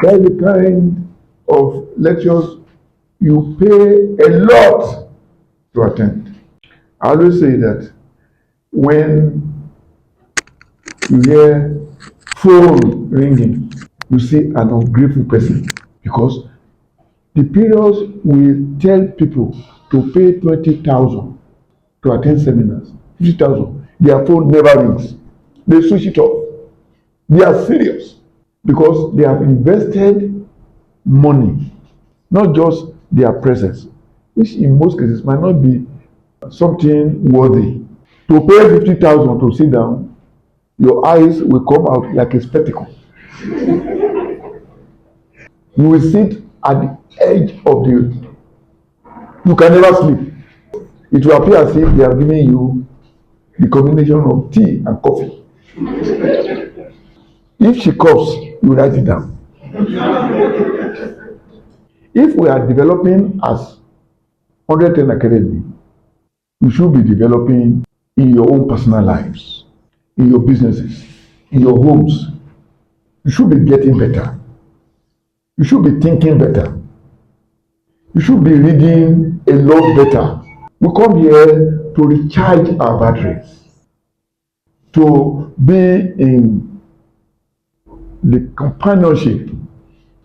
That's the kind of lectures you pay a lot to attend. I always say that when you hear phone ringing, you see an ungrateful person because the periods will tell people to pay 20,000 to attend seminars, 50,000. Their phone never rings. They switch it off. They are serious because they have invested money, not just their presence, which in most cases might not be something worthy. To pay 50,000 to sit down, your eyes will come out like a spectacle. You will sit at the edge of the. You can never sleep. It will appear as if they are giving you the combination of tea and coffee. If she coughs, you write it down. If we are developing as 110 Academy, you should be developing in your own personal lives, in your businesses, in your homes. You should be getting better. You should be thinking better. You should be reading a lot better. We come here to recharge our batteries, to be in the companionship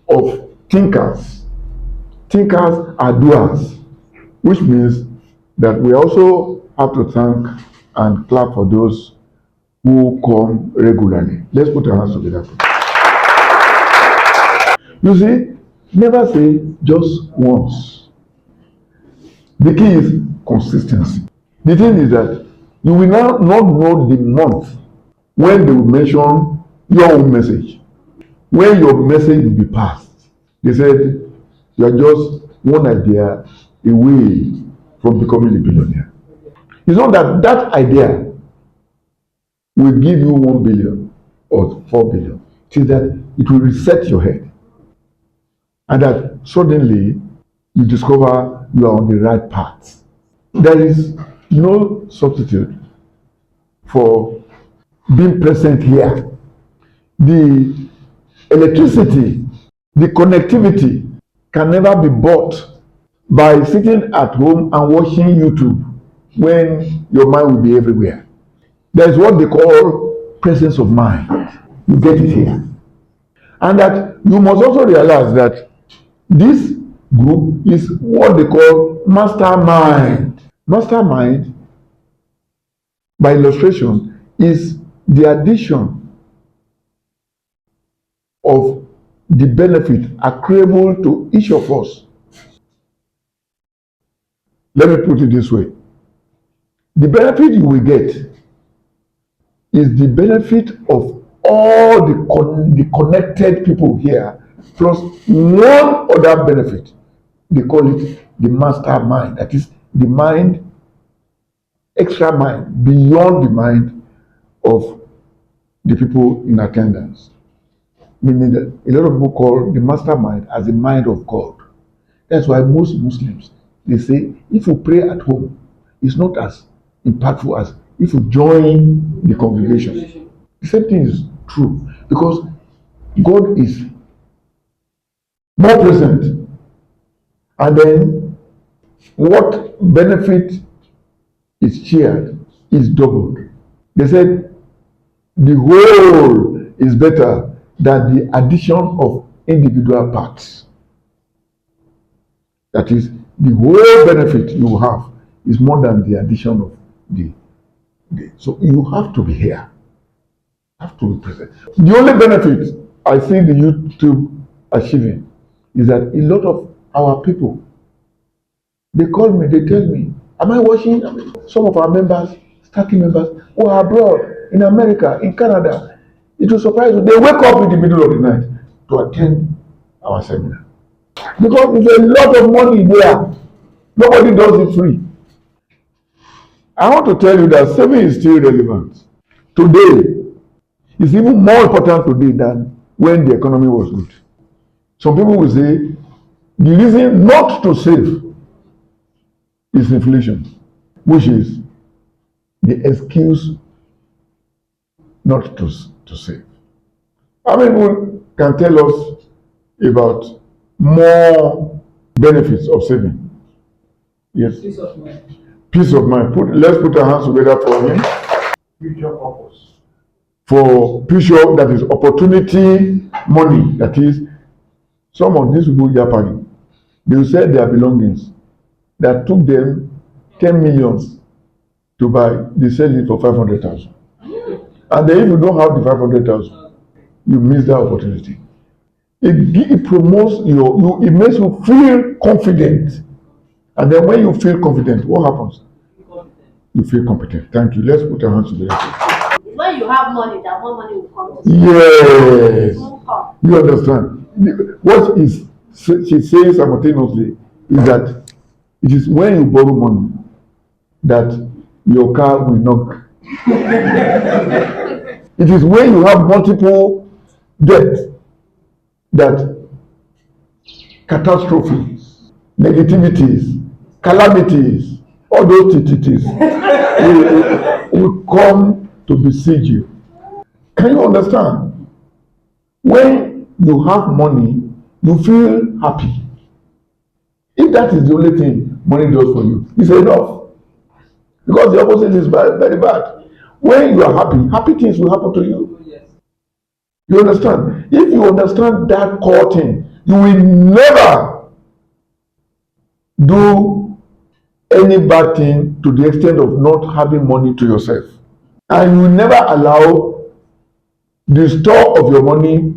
of thinkers. Thinkers are doers, which means that we also have to thank and clap for those who come regularly. Let's put our hands together. You see, never say just once. The key is consistency. The thing is that you will now not know the month when they will mention your own message. When your message will be passed, they said you are just one idea away from becoming a billionaire. It's not that that idea will give you 1 billion or 4 billion. It is that it will reset your head. And that suddenly you discover you are on the right path. There is no substitute for being present here. The electricity, the connectivity can never be bought by sitting at home and watching YouTube when your mind will be everywhere. There is what they call presence of mind. You get it here. And that you must also realize that this group is what they call mastermind. Mastermind, by illustration, is the addition of the benefit accruable to each of us. Let me put it this way. The benefit you will get is the benefit of all the connected people here, plus one other benefit. They call it the mastermind. That is the mind, extra mind, beyond the mind of the people in attendance. Meaning that a lot of people call the mastermind as the mind of God. That's why most Muslims, they say, if you pray at home, it's not as impactful as if you join the congregation. The same thing is true because God is more present. And then what benefit is shared is doubled. They said the whole is better than the addition of individual parts. That is, the whole benefit you have is more than the addition of the. So you have to be here. Have to be present. The only benefit I see the YouTube achieving is that a lot of our people, they call me, they tell me, am I watching some of our members, starting members, who are abroad, in America, in Canada? It will surprise you. They wake up in the middle of the night to attend our seminar. Because there's a lot of money there. Nobody does it free. I want to tell you that saving is still relevant. Today, it's even more important today than when the economy was good. Some people will say the reason not to save is inflation, which is the excuse not to save. How many people can tell us about more benefits of saving. Yes. Peace of mind. Peace of mind. Let's put our hands together for him. Future purpose. For future, that is opportunity money. That is, some of these people Japani, they will sell their belongings that took them 10 millions to buy, they sell it for 500,000. And then if you don't have the 500,000, you miss that opportunity. It promotes it makes you feel confident. And then when you feel confident, what happens? You feel competent. Thank you. Let's put our hands together. It's when you have money that more money will come to you. Yes. You understand? What is she saying simultaneously is that it is when you borrow money that your car will knock. It is when you have multiple debt that catastrophes, negativities, calamities, all those TTTs will come to besiege you. Can you understand? When you have money, you feel happy. If that is the only thing money does for you, it's enough. Because the opposite is very bad. When you are happy, happy things will happen to you. You understand? If you understand that core thing, you will never do any bad thing to the extent of not having money to yourself. And you will never allow the store of your money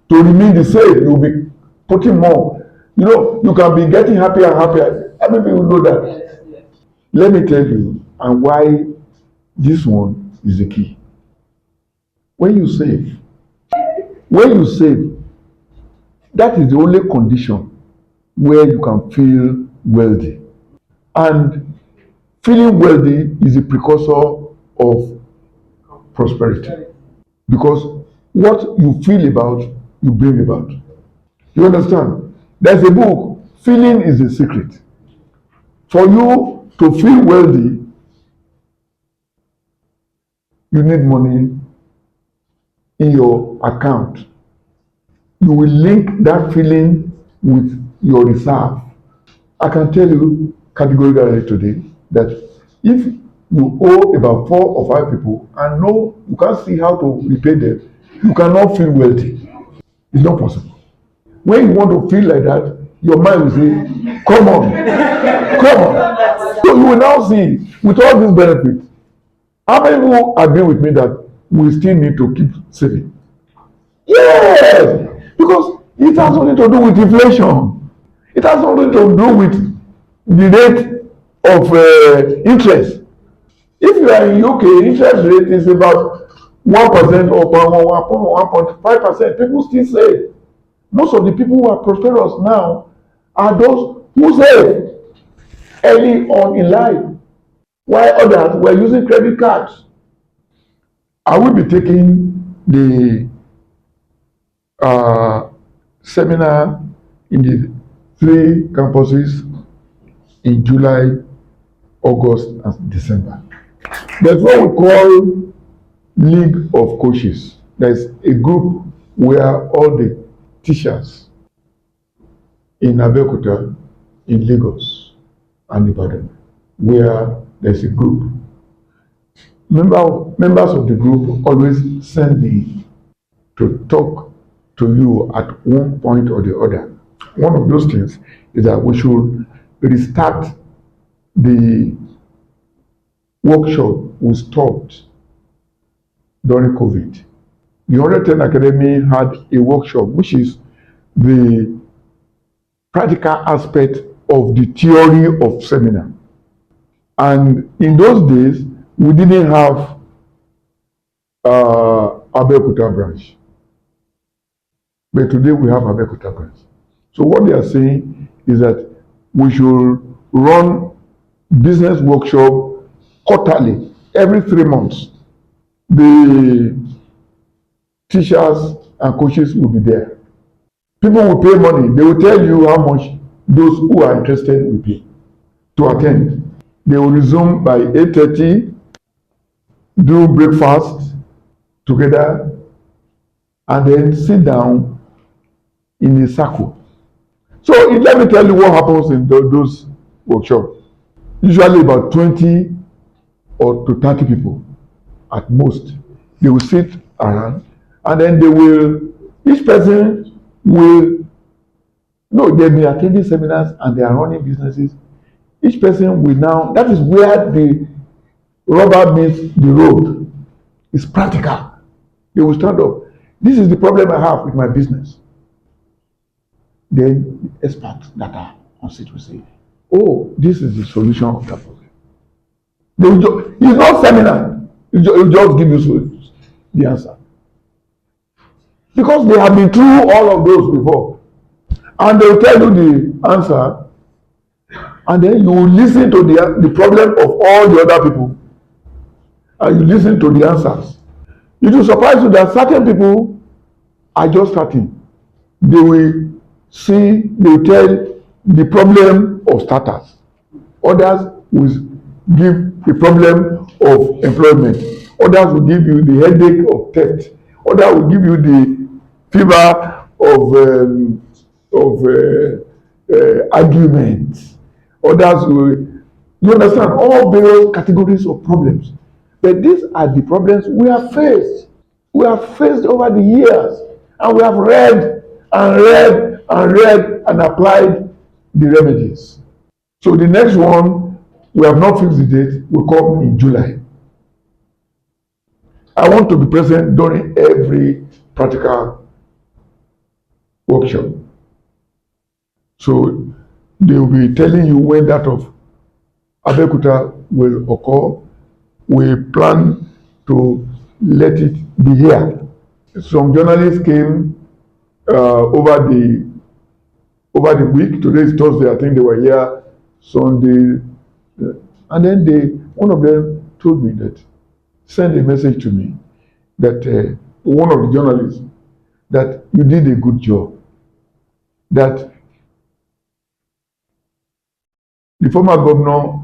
to remain the same. You will be putting more. You know, you can be getting happier and happier. How many people know that? Let me tell you, and why this one is the key. When you save, that is the only condition where you can feel wealthy. And feeling wealthy is a precursor of prosperity. Because what you feel about, you bring about. You understand? There's a book, Feeling is the Secret. For you to feel wealthy, you need money in your account. You will link that feeling with your reserve. I can tell you categorically today that if you owe about 4 or 5 people and no, you can't see how to repay them, you cannot feel wealthy. It's not possible. When you want to feel like that, your mind will say, come on, come on. So you will now see, with all these benefits, how many people agree with me that we still need to keep saving? Yes, because it has nothing to do with inflation. It has nothing to do with the rate of interest. If you are in UK, interest rate is about 1% or 1.5%. People still save. Most of the people who are prosperous now are those who save early on in life, while others were using credit cards. I will be taking the seminar in the 3 campuses in July, August, and December. There's what we call League of Coaches. There's a group where all the teachers in Abeokuta, in Lagos, and Ibadan, where there's a group. Members of the group always send me to talk to you at one point or the other. One of those things is that we should restart the workshop we stopped during COVID. The 110 Academy had a workshop, which is the practical aspect of the theory of seminar. And in those days, we didn't have Abeokuta branch. But today we have Abeokuta branch. So what they are saying is that we should run business workshop quarterly, every 3 months. The teachers and coaches will be there. People will pay money. They will tell you how much those who are interested will pay to attend. They will resume by 8:30, do breakfast together, and then sit down in a circle. So let me tell you what happens in those workshops. Usually about 20 or to 30 people at most. They will sit around and then each person will, no, they'll be attending seminars and they are running businesses. Each person will now, that is where the rubber meets the road. It's practical. They will stand up. This is the problem I have with my business. Then the experts that are on seat will say, oh, this is the solution of that problem. It's not seminar. It'll just give you the answer. Because they have been through all of those before. And they'll tell you the answer. And then you listen to the problem of all the other people. And you listen to the answers. It will surprise you that certain people are just starting. They will tell the problem of starters. Others will give the problem of employment. Others will give you the headache of theft. Others will give you the fever of arguments. Others will, you understand, all various categories of problems. But these are the problems we have faced. We have faced over the years, and we have read and applied the remedies. So the next one, we have not fixed the date, will come in July. I want to be present during every practical workshop. So they will be telling you when that of Abeokuta will occur. We plan to let it be here. Some journalists came over the week. Today is Thursday. I think they were here Sunday, and then one of them told me that, send a message to me that one of the journalists, that you did a good job, that the former governor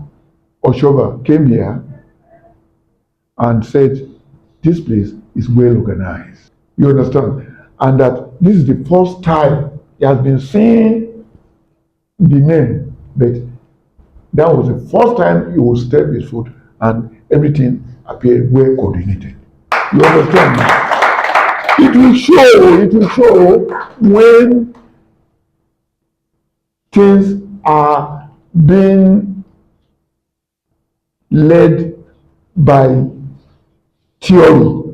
Oshoba came here and said this place is well organized. You understand? And that this is the first time he has been seeing the name, but that was the first time he would step his foot and everything appeared well coordinated. You understand? It will show when things are being led by theory,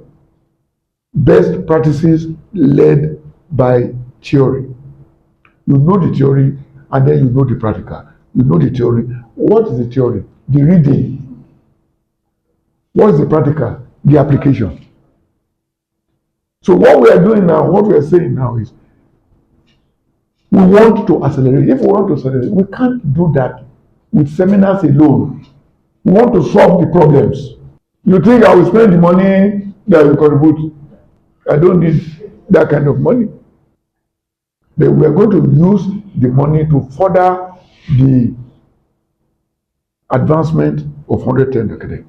best practices led by theory. You know the theory and then you know the practical. You know the theory. What is the theory? The reading. What is the practical? The application. So what we are doing now, what we are saying now is, we want to accelerate. If we want to accelerate, we can't do that with seminars alone. We want to solve the problems. You think I will spend the money that will contribute? I don't need that kind of money. But we are going to use the money to further the advancement of 110 Academy.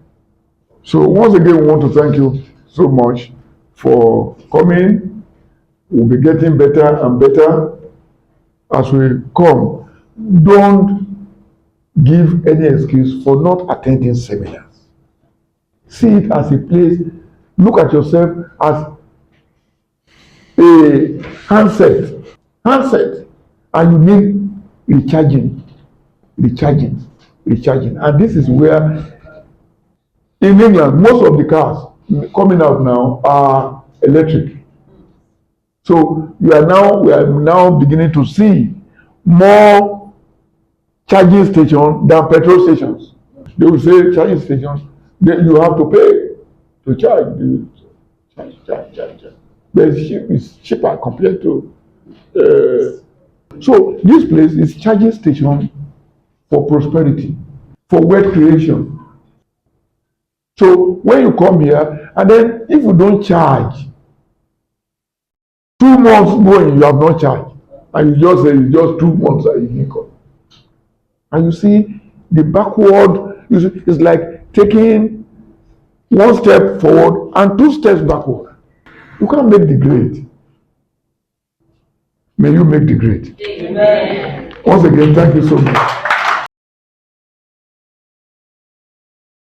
So once again, we want to thank you so much for coming. We'll be getting better and better as we come. Don't give any excuse for not attending seminars. See it as a place. Look at yourself as a handset, and you need recharging. And this is where, in England, most of the cars coming out now are electric. So we are now beginning to see more charging stations than petrol stations. They will say charging stations, then you have to pay to charge. Charge. But it's cheaper compared to. So this place is charging station for prosperity, for wealth creation. So when you come here, and then if you don't charge, 2 months going, you have not charged, and you just say it's just 2 months that you didn't come. And you see the backward, it's like taking 1 step forward and 2 steps backward. You can't make the grade. May you make the grade. Amen. Once again, thank you so much.